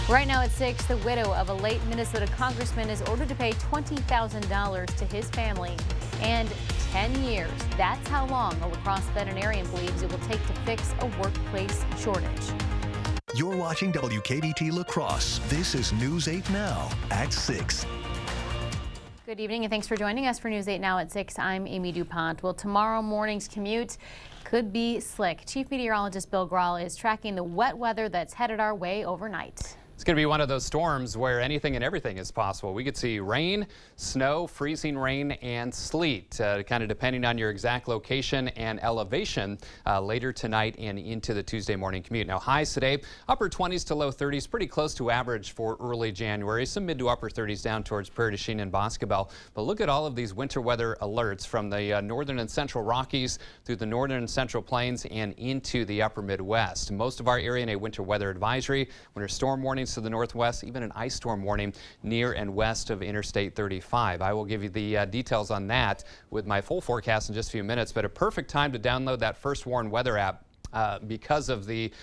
Right now at 6, the widow of a late Minnesota congressman is ordered to pay $20,000 to his family and 10 years. That's how long a La Crosse veterinarian believes it will take to fix a workplace shortage. You're watching WKBT La Crosse. This is News 8 Now at 6. Good evening and thanks for joining us for News 8 Now at 6. I'm Amy DuPont. Well, tomorrow morning's commute could be slick. Chief Meteorologist Bill Grahl is tracking the wet weather that's headed our way overnight. It's going to be one of those storms where anything and everything is possible. We could see rain, snow, freezing rain, and sleet, kind of depending on your exact location and elevation later tonight and into the Tuesday morning commute. Now, highs today, upper 20s to low 30s, pretty close to average for early January. Some mid to upper 30s down towards Prairie du Chien and Boscobel. But look at all of these winter weather alerts from the northern and central Rockies through the northern and central plains and into the upper Midwest. Most of our area in a winter weather advisory, winter storm warnings to the northwest, even an ice storm warning near and west of Interstate 35. I will give you the details on that with my full forecast in just a few minutes, but a perfect time to download that First Warn weather app because of the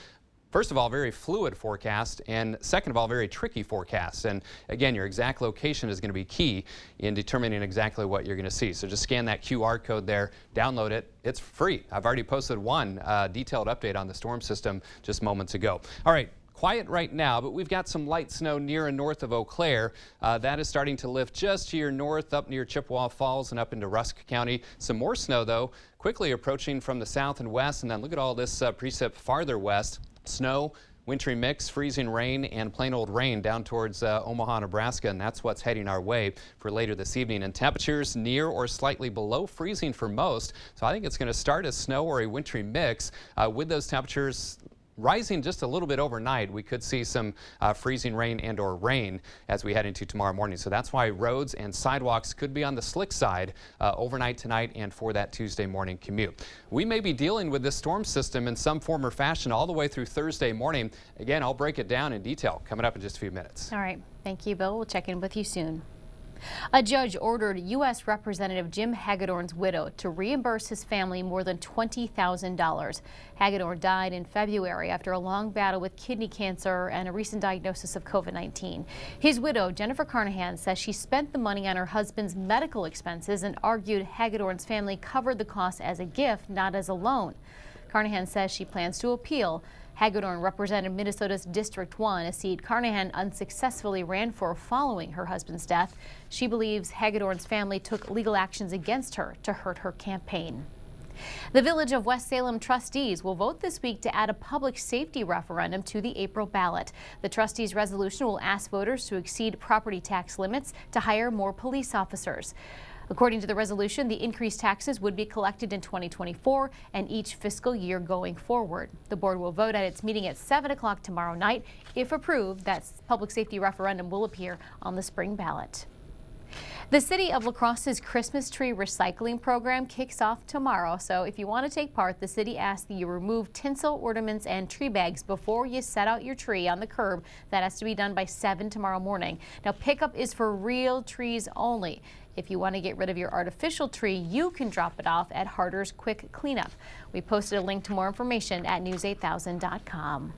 first of all, very fluid forecast, and second of all, very tricky forecast. And again, your exact location is going to be key in determining exactly what you're going to see. So just scan that QR code there, download it. It's free. I've already posted one detailed update on the storm system just moments ago. All right. Quiet right now, but we've got some light snow near and north of Eau Claire. That is starting to lift just to your north, up near Chippewa Falls and up into Rusk County. Some more snow, though, quickly approaching from the south and west. And then look at all this precip farther west. Snow, wintry mix, freezing rain, and plain old rain down towards Omaha, Nebraska. And that's what's heading our way for later this evening. And temperatures near or slightly below freezing for most. So I think it's going to start as snow or a wintry mix with those temperatures rising just a little bit overnight. We could see some freezing rain and or rain as we head into tomorrow morning. So that's why roads and sidewalks could be on the slick side overnight tonight and for that Tuesday morning commute. We may be dealing with this storm system in some form or fashion all the way through Thursday morning. Again, I'll break it down in detail coming up in just a few minutes. All right. Thank you, Bill. We'll check in with you soon. A judge ordered U.S. Representative Jim Hagedorn's widow to reimburse his family more than $20,000. Hagedorn died in February after a long battle with kidney cancer and a recent diagnosis of COVID-19. His widow, Jennifer Carnahan, says she spent the money on her husband's medical expenses and argued Hagedorn's family covered the cost as a gift, not as a loan. Carnahan says she plans to appeal. Hagedorn represented Minnesota's District 1, a seat Carnahan unsuccessfully ran for following her husband's death. She believes Hagedorn's family took legal actions against her to hurt her campaign. The Village of West Salem trustees will vote this week to add a public safety referendum to the April ballot. The trustees' resolution will ask voters to exceed property tax limits to hire more police officers. According to the resolution, the increased taxes would be collected in 2024 and each fiscal year going forward. The board will vote at its meeting at 7 o'clock tomorrow night. If approved, that public safety referendum will appear on the spring ballot. The City of La Crosse's Christmas tree recycling program kicks off tomorrow. So if you want to take part, the city asks that you remove tinsel, ornaments, and tree bags before you set out your tree on the curb. That has to be done by 7 tomorrow morning. Now, pickup is for real trees only. If you want to get rid of your artificial tree, you can drop it off at Harder's Quick Cleanup. We posted a link to more information at news8000.com.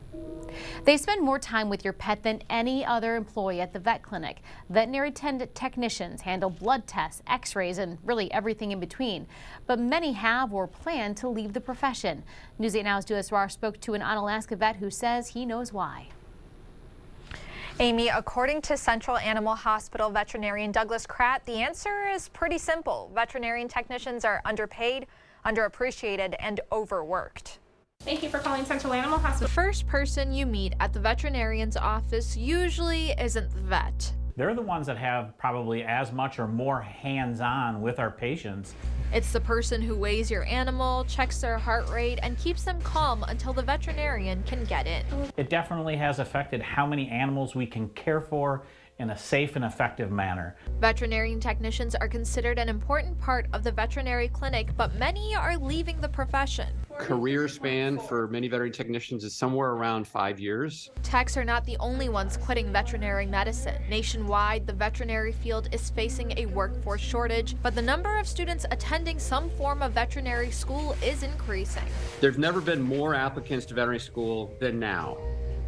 They spend more time with your pet than any other employee at the vet clinic. Veterinary technicians handle blood tests, x-rays, and really everything in between. But many have or plan to leave the profession. News 8 Now's Duas Rar spoke to an Onalaska vet who says he knows why. Amy, according to Central Animal Hospital veterinarian Douglas Kratt, the answer is pretty simple. Veterinarian technicians are underpaid, underappreciated, and overworked. Thank you for calling Central Animal Hospital. The first person you meet at the veterinarian's office usually isn't the vet. They're the ones that have probably as much or more hands-on with our patients. It's the person who weighs your animal, checks their heart rate, and keeps them calm until the veterinarian can get in. It definitely has affected how many animals we can care for in a safe and effective manner. Veterinarian technicians are considered an important part of the veterinary clinic, but many are leaving the profession. Career span for many veterinary technicians is somewhere around 5 years. Techs are not the only ones quitting veterinary medicine. Nationwide, the veterinary field is facing a workforce shortage, but the number of students attending some form of veterinary school is increasing. There's never been more applicants to veterinary school than now.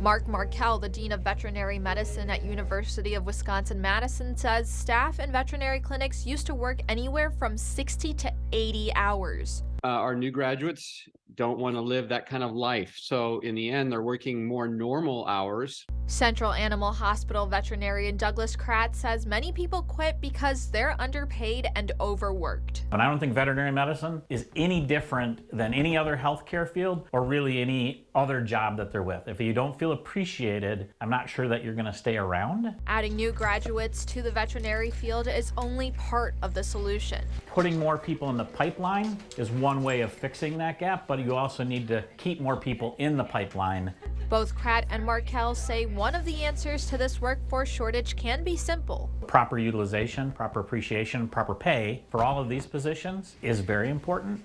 Mark Markell, the Dean of Veterinary Medicine at University of Wisconsin-Madison, says staff in veterinary clinics used to work anywhere from 60 to 80 hours. Our new graduates don't want to live that kind of life. So in the end, they're working more normal hours. Central Animal Hospital veterinarian Douglas Kratt says many people quit because they're underpaid and overworked. And I don't think veterinary medicine is any different than any other healthcare field or really any other job that they're with. If you don't feel appreciated, I'm not sure that you're going to stay around. Adding new graduates to the veterinary field is only part of the solution. Putting more people in the pipeline is one way of fixing that gap, but you also need to keep more people in the pipeline. Both Kratt and Markell say one of the answers to this workforce shortage can be simple. Proper utilization, proper appreciation, proper pay for all of these positions is very important.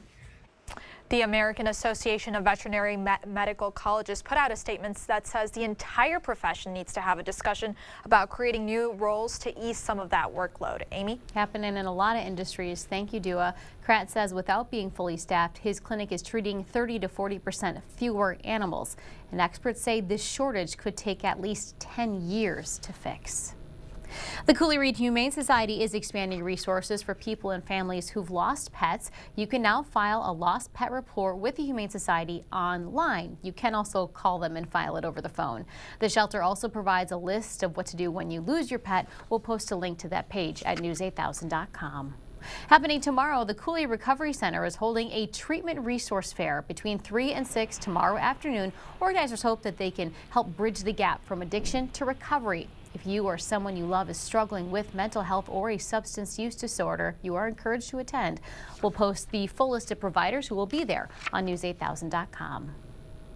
The American Association of Veterinary Medical Colleges put out a statement that says the entire profession needs to have a discussion about creating new roles to ease some of that workload. Amy? Happening in a lot of industries. Thank you, Dua. Kratt says without being fully staffed, his clinic is treating 30 to 40% fewer animals. And experts say this shortage could take at least 10 years to fix. The Cooley Reed Humane Society is expanding resources for people and families who've lost pets. You can now file a lost pet report with the Humane Society online. You can also call them and file it over the phone. The shelter also provides a list of what to do when you lose your pet. We'll post a link to that page at news8000.com. Happening tomorrow, the Cooley Recovery Center is holding a treatment resource fair between 3 and 6 tomorrow afternoon. Organizers hope that they can help bridge the gap from addiction to recovery. If you or someone you love is struggling with mental health or a substance use disorder, you are encouraged to attend. We'll post the full list of providers who will be there on news8000.com.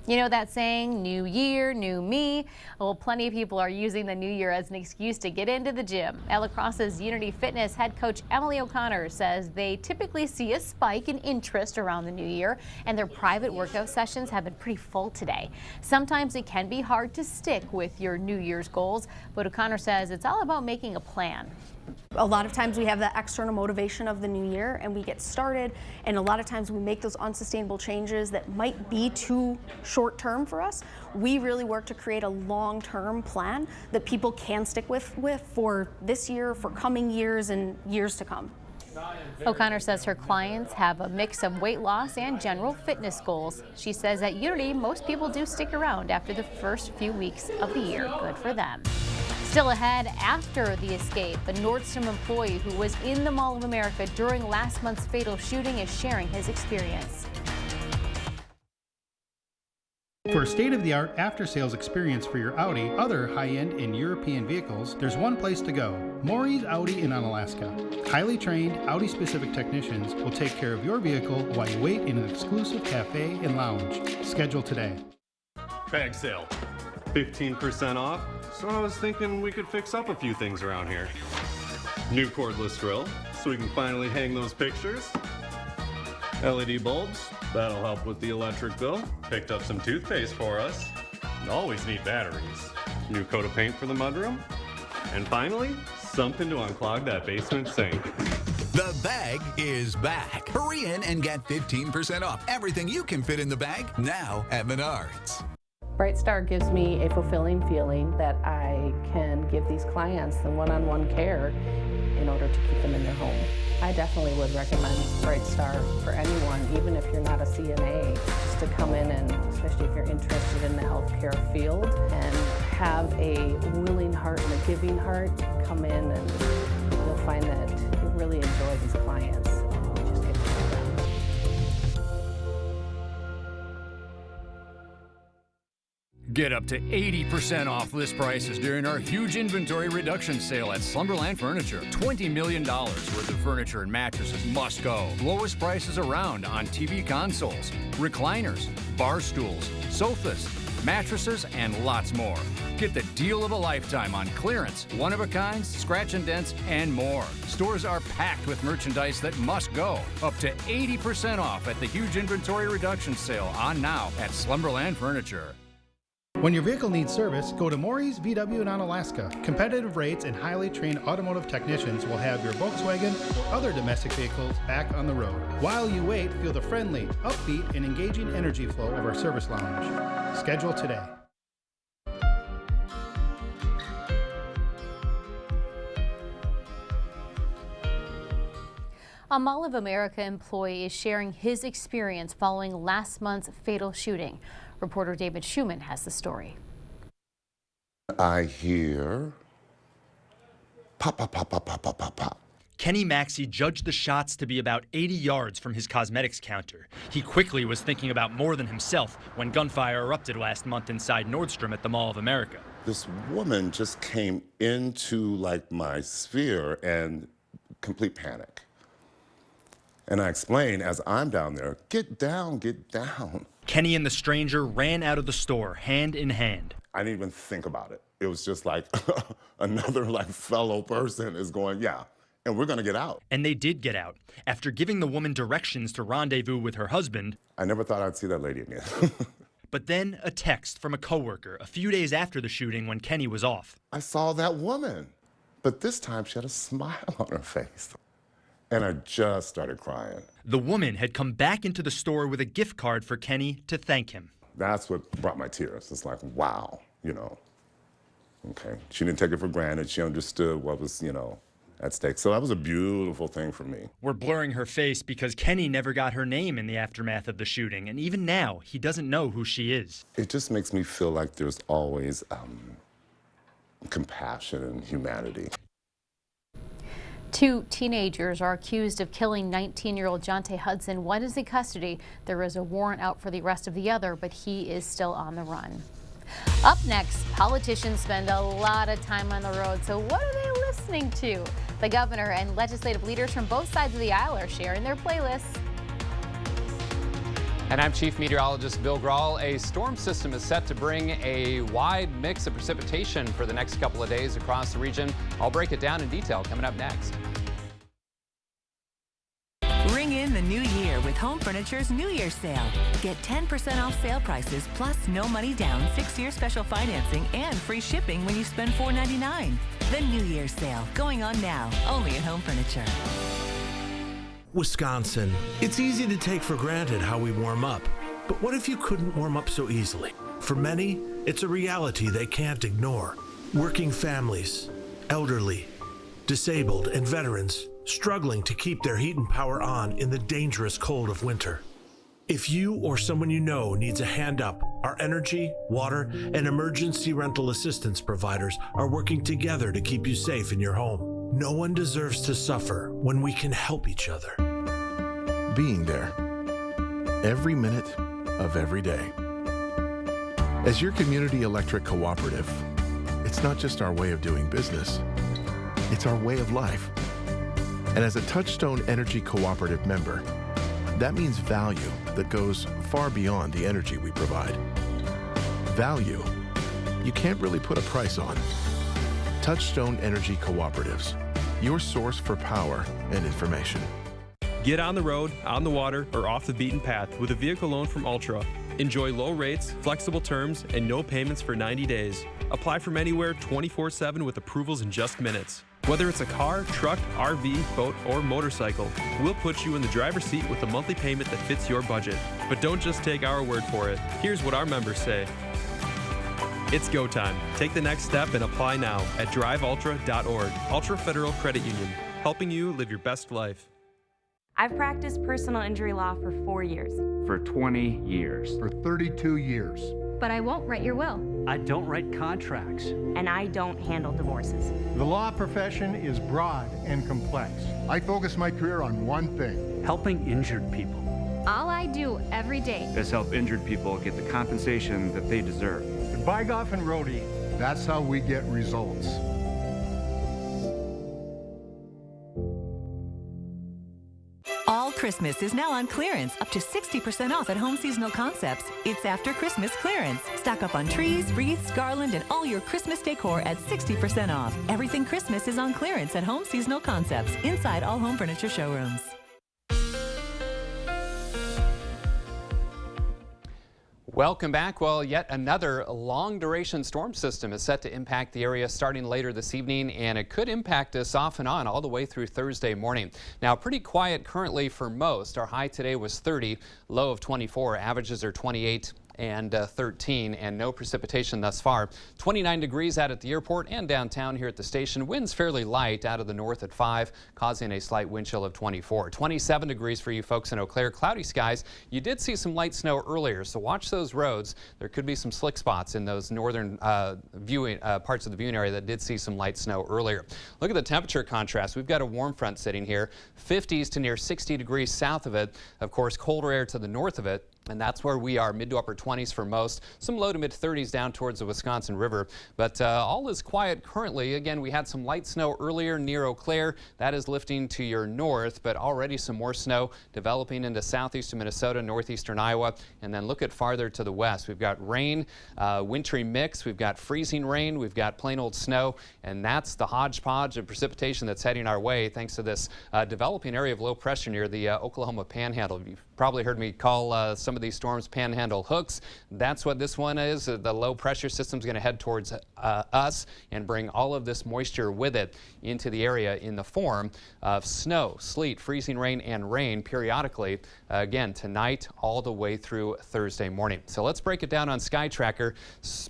You know that saying, new year, new me? Well, plenty of people are using the new year as an excuse to get into the gym. At La Crosse's Unity Fitness head coach Emily O'Connor says they typically see a spike in interest around the new year, and their private workout sessions have been pretty full today. Sometimes it can be hard to stick with your New Year's goals, but O'Connor says it's all about making a plan. A lot of times we have that external motivation of the new year and we get started, and a lot of times we make those unsustainable changes that might be too short term for us. We really work to create a long-term plan that people can stick with for this year, for coming years and years to come. O'Connor says her clients have a mix of weight loss and general fitness goals. She says at Unity, most people do stick around after the first few weeks of the year. Good for them. Still ahead, after the escape, a Nordstrom employee who was in the Mall of America during last month's fatal shooting is sharing his experience. For a state-of-the-art after-sales experience for your Audi, other high-end and European vehicles, there's one place to go: Maury's Audi in Onalaska. Highly trained Audi-specific technicians will take care of your vehicle while you wait in an exclusive cafe and lounge. Schedule today. Bag sale, 15% off. So I was thinking we could fix up a few things around here. New cordless drill, so we can finally hang those pictures. LED bulbs, that'll help with the electric bill. Picked up some toothpaste for us. Always need batteries. New coat of paint for the mudroom. And finally, something to unclog that basement sink. The bag is back. Hurry in and get 15% off everything you can fit in the bag now at Menards. Bright Star gives me a fulfilling feeling that I can give these clients the one-on-one care in order to keep them in their home. I definitely would recommend Bright Star for anyone, even if you're not a CNA, just to come in and, especially if you're interested in the healthcare field, and have a willing heart and a giving heart, come in and you'll find that you really enjoy these clients. You just get to know them. Get up to 80% off list prices during our huge inventory reduction sale at Slumberland Furniture. $20 million worth of furniture and mattresses must go. Lowest prices around on TV consoles, recliners, bar stools, sofas, mattresses, and lots more. Get the deal of a lifetime on clearance, one-of-a-kinds, scratch and dents, and more. Stores are packed with merchandise that must go. Up to 80% off at the huge inventory reduction sale on now at Slumberland Furniture. When your vehicle needs service, go to Maury's VW in Onalaska. Competitive rates and highly trained automotive technicians will have your Volkswagen or other domestic vehicles back on the road. While you wait, feel the friendly, upbeat, and engaging energy flow of our service lounge. Schedule today. A Mall of America employee is sharing his experience following last month's fatal shooting. Reporter David Schumann has the story. I hear pop, pop, pop, pop, pop, pop, pop, pop. Kenny Maxey judged the shots to be about 80 yards from his cosmetics counter. He quickly was thinking about more than himself when gunfire erupted last month inside Nordstrom at the Mall of America. This woman just came into like my sphere and complete panic. And I explained as I'm down there, get down, get down. Kenny and the stranger ran out of the store, hand in hand. I didn't even think about it. It was just like another like fellow person is going, yeah, and we're gonna get out. And they did get out. After giving the woman directions to rendezvous with her husband. I never thought I'd see that lady again. But then a text from a coworker a few days after the shooting when Kenny was off. I saw that woman, but this time she had a smile on her face. And I just started crying. The woman had come back into the store with a gift card for Kenny to thank him. That's what brought my tears. It's like, wow, you know. Okay, she didn't take it for granted. She understood what was, you know, at stake. So that was a beautiful thing for me. We're blurring her face because Kenny never got her name in the aftermath of the shooting. And even now, he doesn't know who she is. It just makes me feel like there's always compassion and humanity. 2 teenagers are accused of killing 19-year-old Jonte Hudson. One is in custody. There is a warrant out for the arrest of the other, but he is still on the run. Up next, politicians spend a lot of time on the road, so what are they listening to? The governor and legislative leaders from both sides of the aisle are sharing their playlists. And I'm Chief Meteorologist Bill Grahl. A storm system is set to bring a wide mix of precipitation for the next couple of days across the region. I'll break it down in detail coming up next. Ring in the new year with Home Furniture's New Year's sale. Get 10% off sale prices plus no money down, 6-year special financing, and free shipping when you spend $4.99. The New Year's sale going on now, only at Home Furniture. Wisconsin. It's easy to take for granted how we warm up. But what if you couldn't warm up so easily? For many, it's a reality they can't ignore. Working families, elderly, disabled, and veterans struggling to keep their heat and power on in the dangerous cold of winter. If you or someone you know needs a hand up, our energy, water, and emergency rental assistance providers are working together to keep you safe in your home. No one deserves to suffer when we can help each other. Being there, every minute of every day. As your community electric cooperative, it's not just our way of doing business, it's our way of life. And as a Touchstone Energy Cooperative member, that means value that goes far beyond the energy we provide. Value you can't really put a price on. Touchstone Energy Cooperatives, your source for power and information. Get on the road, on the water, or off the beaten path with a vehicle loan from Ultra. Enjoy low rates, flexible terms, and no payments for 90 days. Apply from anywhere 24/7 with approvals in just minutes. Whether it's a car, truck, RV, boat, or motorcycle, we'll put you in the driver's seat with a monthly payment that fits your budget. But don't just take our word for it. Here's what our members say. It's go time. Take the next step and apply now at driveultra.org. Ultra Federal Credit Union, helping you live your best life. I've practiced personal injury law for 4 years. For 20 years. For 32 years. But I won't write your will. I don't write contracts. And I don't handle divorces. The law profession is broad and complex. I focus my career on one thing. Helping injured people. All I do every day is help injured people get the compensation that they deserve. At Bygoff and Rohde, that's how we get results. All Christmas is now on clearance, up to 60% off at Home Seasonal Concepts. It's after Christmas clearance. Stock up on trees, wreaths, garland, and all your Christmas decor at 60% off. Everything Christmas is on clearance at Home Seasonal Concepts, inside all home furniture showrooms. Welcome back. Well, yet another long-duration storm system is set to impact the area starting later this evening, and it could impact us off and on all the way through Thursday morning. Now, pretty quiet currently for most. Our high today was 30, low of 24. Averages are 28 and 13, and no precipitation thus far. 29 degrees out at the airport and downtown here at the station. Winds fairly light out of the north at 5, causing a slight wind chill of 24. 27 degrees for you folks in Eau Claire. Cloudy skies. You did see some light snow earlier, so watch those roads. There could be some slick spots in those northern parts of the viewing area that did see some light snow earlier. Look at the temperature contrast. We've got a warm front sitting here, 50s to near 60 degrees south of it. Of course, colder air to the north of it. And that's where we are, mid to upper 20s for most. Some low to mid 30s down towards the Wisconsin River. But all is quiet currently. Again, we had some light snow earlier near Eau Claire. That is lifting to your north, but already some more snow developing into southeastern Minnesota, northeastern Iowa. And then look at farther to the west. We've got rain, wintry mix. We've got freezing rain. We've got plain old snow. And that's the hodgepodge of precipitation that's heading our way thanks to this developing area of low pressure near the Oklahoma Panhandle. You've probably heard me call some of these storms panhandle hooks. That's what this one is. The low pressure system is going to head towards us and bring all of this moisture with it into the area in the form of snow, sleet, freezing rain, and rain periodically again tonight all the way through Thursday morning. So let's break it down on Sky Tracker.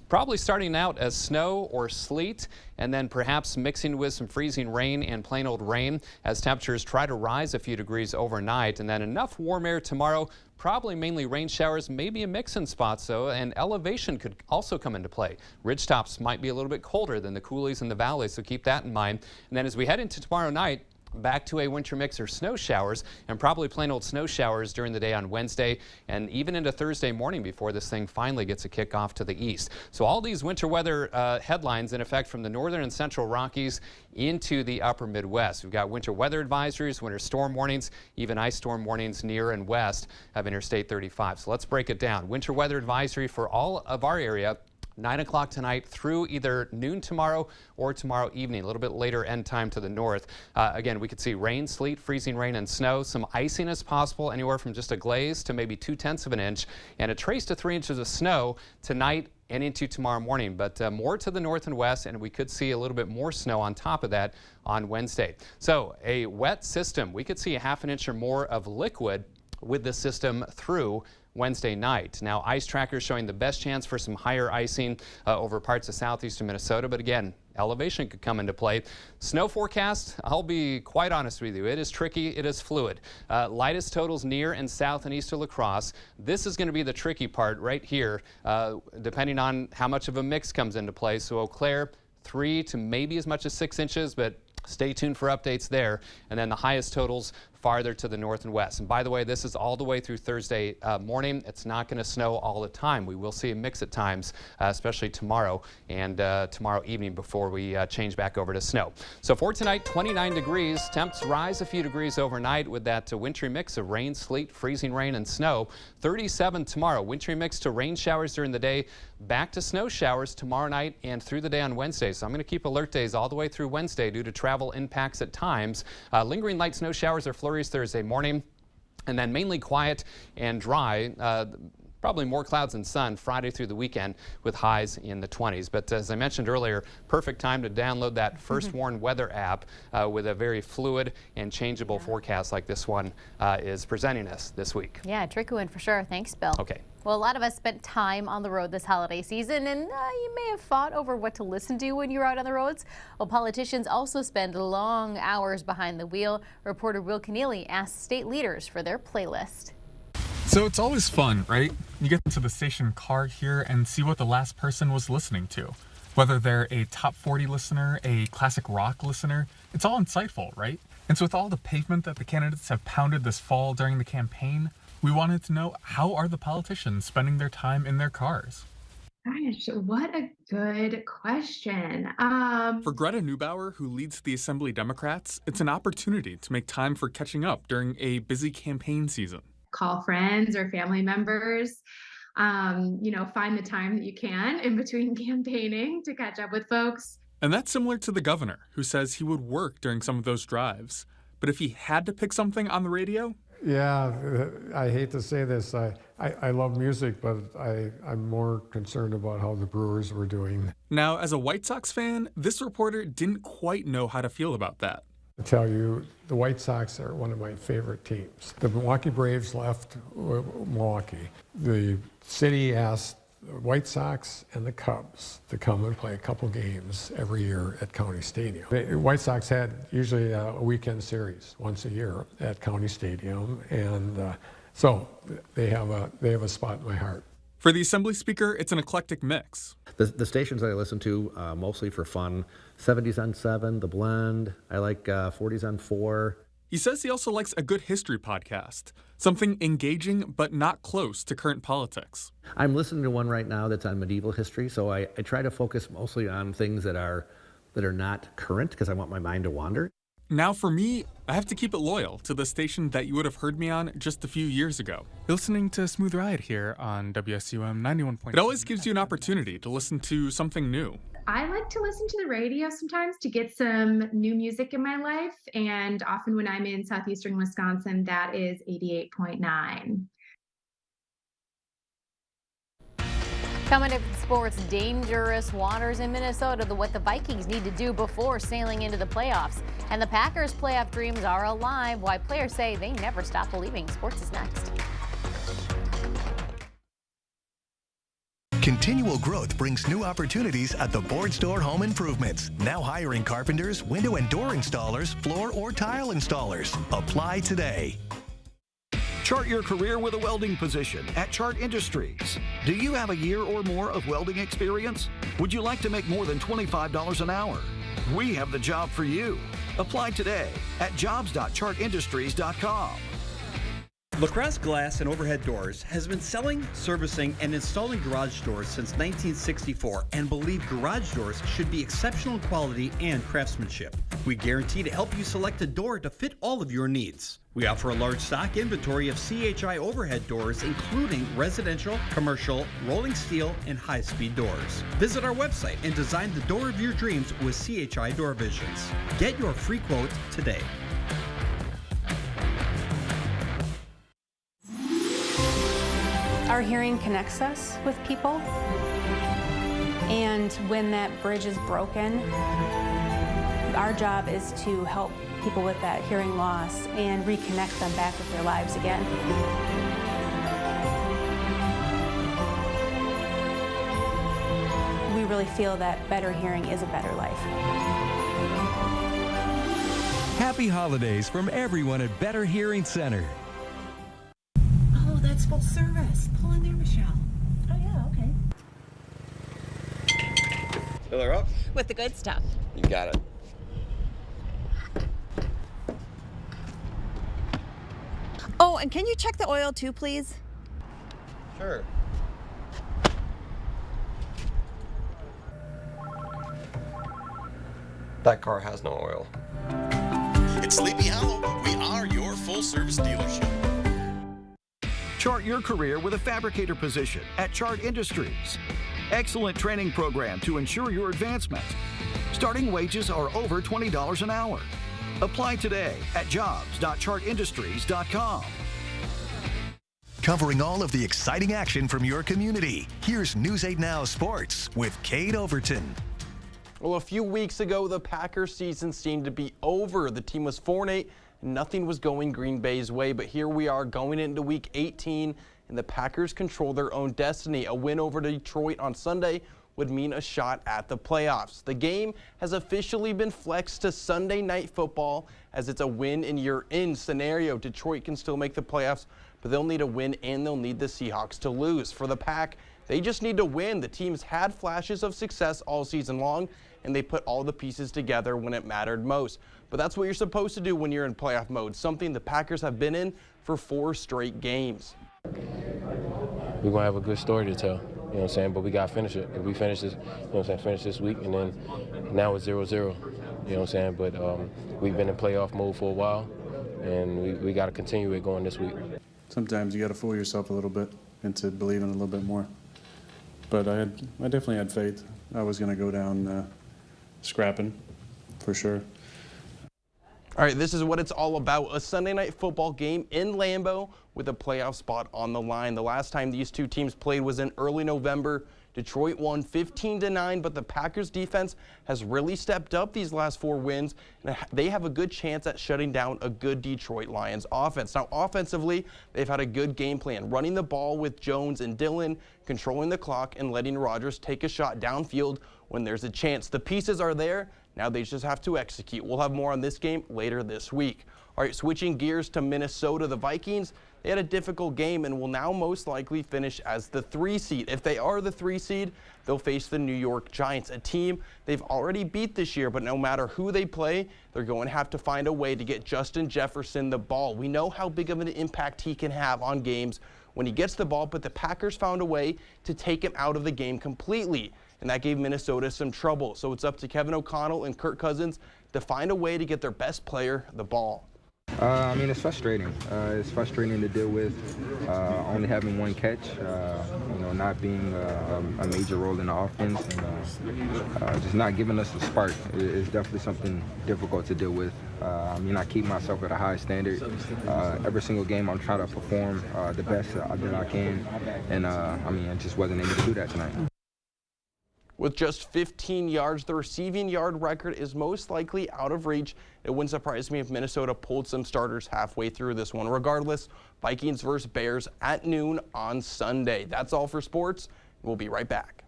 Probably starting out as snow or sleet, and then perhaps mixing with some freezing rain and plain old rain as temperatures try to rise a few degrees overnight, and then enough warm air tomorrow. Probably mainly rain showers, maybe a mix in spots though, and elevation could also come into play. Ridge tops might be a little bit colder than the coulees and the valleys, so keep that in mind. And then as we head into tomorrow night, back to a winter mix or snow showers, and probably plain old snow showers during the day on Wednesday and even into Thursday morning before this thing finally gets a kickoff to the east. So all these winter weather headlines in effect from the northern and central Rockies into the upper Midwest. We've got winter weather advisories, winter storm warnings, even ice storm warnings near and west of Interstate 35. So let's break it down. Winter weather advisory for all of our area. 9 o'clock tonight through either noon tomorrow or tomorrow evening, a little bit later end time to the north. Again, we could see rain, sleet, freezing rain, and snow. Some icing is possible, anywhere from just a glaze to maybe 2/10 of an inch, and a trace to 3 inches of snow tonight and into tomorrow morning, but more to the north and west, and we could see a little bit more snow on top of that on Wednesday. So a wet system, we could see a ½ inch or more of liquid with the system through Wednesday night. Now, ice trackers showing the best chance for some higher icing over parts of southeastern Minnesota, but again, elevation could come into play. Snow forecast, I'll be quite honest with you, it is tricky, it is fluid. Lightest totals near and south and east of La Crosse. This is going to be the tricky part right here, depending on how much of a mix comes into play. So Eau Claire, 3 to maybe as much as 6 inches, but stay tuned for updates there. And then the highest totals farther to the north and west. And by the way, this is all the way through Thursday morning. It's not going to snow all the time. We will see a mix at times, especially tomorrow and tomorrow evening before we change back over to snow. So for tonight, 29 degrees. Temps rise a few degrees overnight with that wintry mix of rain, sleet, freezing rain, and snow. 37 tomorrow. Wintry mix to rain showers during the day. Back to snow showers tomorrow night and through the day on Wednesday. So I'm going to keep alert days all the way through Wednesday due to travel impacts at times. Lingering light snow showers or flurries Thursday morning, and then mainly quiet and dry. Probably more clouds and sun Friday through the weekend with highs in the 20s. But as I mentioned earlier, perfect time to download that First Warn weather app with a very fluid and changeable forecast like this one is presenting us this week. Yeah, tricky one for sure. Thanks, Bill. Okay. Well, a lot of us spent time on the road this holiday season, and you may have fought over what to listen to when you're out on the roads. Well, politicians also spend long hours behind the wheel. Reporter Will Keneally asked state leaders for their playlist. So it's always fun, right? You get into the station car here and see what the last person was listening to. Whether they're a top 40 listener, a classic rock listener, it's all insightful, right? And so with all the pavement that the candidates have pounded this fall during the campaign, we wanted to know, how are the politicians spending their time in their cars? Gosh, what a good question. For Greta Neubauer, who leads the Assembly Democrats, it's an opportunity to make time for catching up during a busy campaign season. Call friends or family members, find the time that you can in between campaigning to catch up with folks. And that's similar to the governor, who says he would work during some of those drives. But if he had to pick something on the radio, yeah, I hate to say this. I love music, but I'm more concerned about how the Brewers were doing. Now, as a White Sox fan, this reporter didn't quite know how to feel about that. I tell you, the White Sox are one of my favorite teams. The Milwaukee Braves left Milwaukee. The city asked the White Sox and the Cubs to come and play a couple games every year at County Stadium. The White Sox had usually a weekend series once a year at County Stadium, and so they have a spot in my heart. For the Assembly Speaker, it's an eclectic mix. The stations that I listen to, mostly for fun, 70s on 7, The Blend. I like 40s on 4. He says he also likes a good history podcast, something engaging but not close to current politics. I'm listening to one right now that's on medieval history, so I try to focus mostly on things that are not current because I want my mind to wander. Now for me, I have to keep it loyal to the station that you would have heard me on just a few years ago. You're listening to Smooth Ride here on WSUM 91.7. It always gives you an opportunity to listen to something new. I like to listen to the radio sometimes to get some new music in my life, and often when I'm in southeastern Wisconsin, that is 88.9. Coming up in sports, dangerous waters in Minnesota, what the Vikings need to do before sailing into the playoffs. And the Packers' playoff dreams are alive, why players say they never stop believing. Sports is next. Continual growth brings new opportunities at the Board Store Home Improvements. Now hiring carpenters, window and door installers, floor or tile installers. Apply today. Chart your career with a welding position at Chart Industries. Do you have a year or more of welding experience? Would you like to make more than $25 an hour? We have the job for you. Apply today at jobs.chartindustries.com. LaCresse Glass and Overhead Doors has been selling, servicing, and installing garage doors since 1964 and believe garage doors should be exceptional quality and craftsmanship. We guarantee to help you select a door to fit all of your needs. We offer a large stock inventory of CHI overhead doors, including residential, commercial, rolling steel, and high-speed doors. Visit our website and design the door of your dreams with CHI Door Visions. Get your free quote today. Our hearing connects us with people, and when that bridge is broken, our job is to help people with that hearing loss and reconnect them back with their lives again. We really feel that better hearing is a better life. Happy holidays from everyone at Better Hearing Center. Oh, that's full service. Pull in there, Michelle. Oh, yeah, okay. Fill her up? With the good stuff. You got it. Oh, and can you check the oil too, please? Sure. That car has no oil. At Sleepy Hollow, we are your full-service dealership. Chart your career with a fabricator position at Chart Industries. Excellent training program to ensure your advancement. Starting wages are over $20 an hour. Apply today at jobs.chartindustries.com. Covering all of the exciting action from your community, here's News 8 Now Sports with Kate Overton. Well, a few weeks ago, the Packers season seemed to be over. The team was 4-8. Nothing was going Green Bay's way, but here we are going into Week 18, and the Packers control their own destiny. A win over Detroit on Sunday would mean a shot at the playoffs. The game has officially been flexed to Sunday Night Football, as it's a win and you're in scenario. Detroit can still make the playoffs, but they'll need a win and they'll need the Seahawks to lose. For the Pack, they just need to win. The team's had flashes of success all season long, and they put all the pieces together when it mattered most. But that's what you're supposed to do when you're in playoff mode, something the Packers have been in for 4 straight games. We're going to have a good story to tell, you know what I'm saying? But we got to finish it. If we finish this, you know what I'm saying, finish this week, and then now it's 0-0, you know what I'm saying? But we've been in playoff mode for a while, and we got to continue it going this week. Sometimes you got to fool yourself a little bit into believing a little bit more. But I definitely had faith. I was going to go down scrapping, for sure. All right, this is what it's all about. A Sunday Night Football game in Lambeau with a playoff spot on the line. The last time these two teams played was in early November Detroit won 15-9, but the Packers defense has really stepped up these last 4 wins, and they have a good chance at shutting down a good Detroit Lions offense. Now, offensively, they've had a good game plan, running the ball with Jones and Dillon, controlling the clock, and letting Rodgers take a shot downfield when there's a chance. The pieces are there. Now they just have to execute. We'll have more on this game later this week. All right, switching gears to Minnesota, the Vikings, they had a difficult game and will now most likely finish as the 3 seed. If they are the 3 seed, they'll face the New York Giants, a team they've already beat this year, but no matter who they play, they're going to have to find a way to get Justin Jefferson the ball. We know how big of an impact he can have on games when he gets the ball, but the Packers found a way to take him out of the game completely, and that gave Minnesota some trouble. So it's up to Kevin O'Connell and Kirk Cousins to find a way to get their best player the ball. I mean, it's frustrating. It's frustrating to deal with only having 1 catch, not being a major role in the offense, and just not giving us a spark. It's definitely something difficult to deal with. I keep myself at a high standard. Every single game I'm trying to perform the best that I can, and I just wasn't able to do that tonight. With just 15 yards, the receiving yard record is most likely out of reach. It wouldn't surprise me if Minnesota pulled some starters halfway through this one. Regardless, Vikings versus Bears at noon on Sunday. That's all for sports. We'll be right back.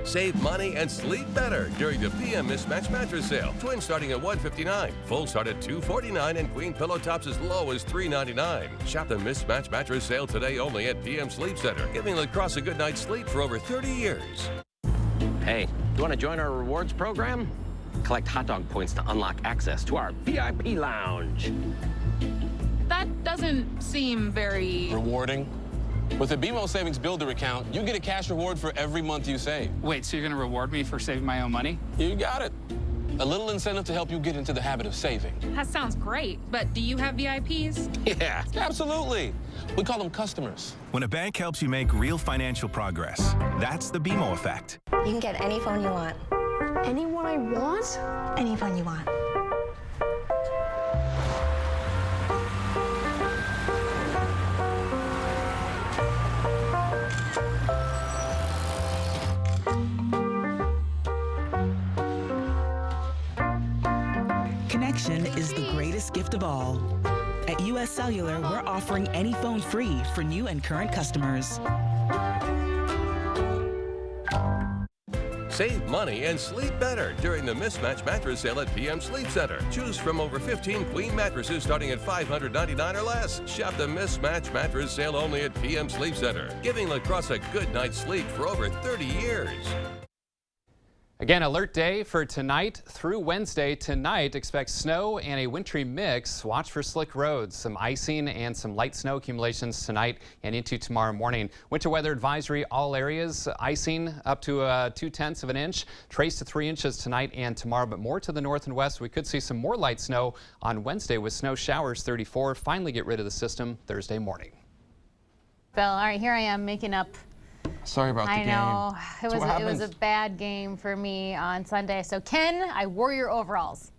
Save money and sleep better during the PM Mismatch Mattress Sale. Twin starting at $159, full start at $249, and queen pillow tops as low as $399. Shop the Mismatch Mattress Sale today only at PM Sleep Center, giving lacrosse a good night's sleep for over 30 years. Hey, you want to join our rewards program? Collect hot dog points to unlock access to our VIP lounge. That doesn't seem very rewarding. With the BMO Savings Builder account, you get a cash reward for every month you save. Wait, so you're going to reward me for saving my own money? You got it. A little incentive to help you get into the habit of saving. That sounds great, but do you have VIPs? Yeah, absolutely. We call them customers. When a bank helps you make real financial progress, that's the BMO effect. You can get any phone you want. Any one I want? Any phone you want. Connection is the greatest gift of all. At US Cellular, we're offering any phone free for new and current customers. Save money and sleep better during the Mismatch Mattress Sale at PM Sleep Center. Choose from over 15 queen mattresses starting at $599 or less. Shop the Mismatch Mattress Sale only at PM Sleep Center, giving lacrosse a good night's sleep for over 30 years. Again, alert day for tonight through Wednesday. Tonight, expect snow and a wintry mix. Watch for slick roads, some icing and some light snow accumulations tonight and into tomorrow morning. Winter weather advisory, all areas. Icing up to 0.2 of an inch. Trace to 3 inches tonight and tomorrow, but more to the north and west. We could see some more light snow on Wednesday with snow showers 34. Finally get rid of the system Thursday morning. Bill, all right, here I am making up. Sorry about the game. I know. It was a bad game for me on Sunday. So Ken, I wore your overalls.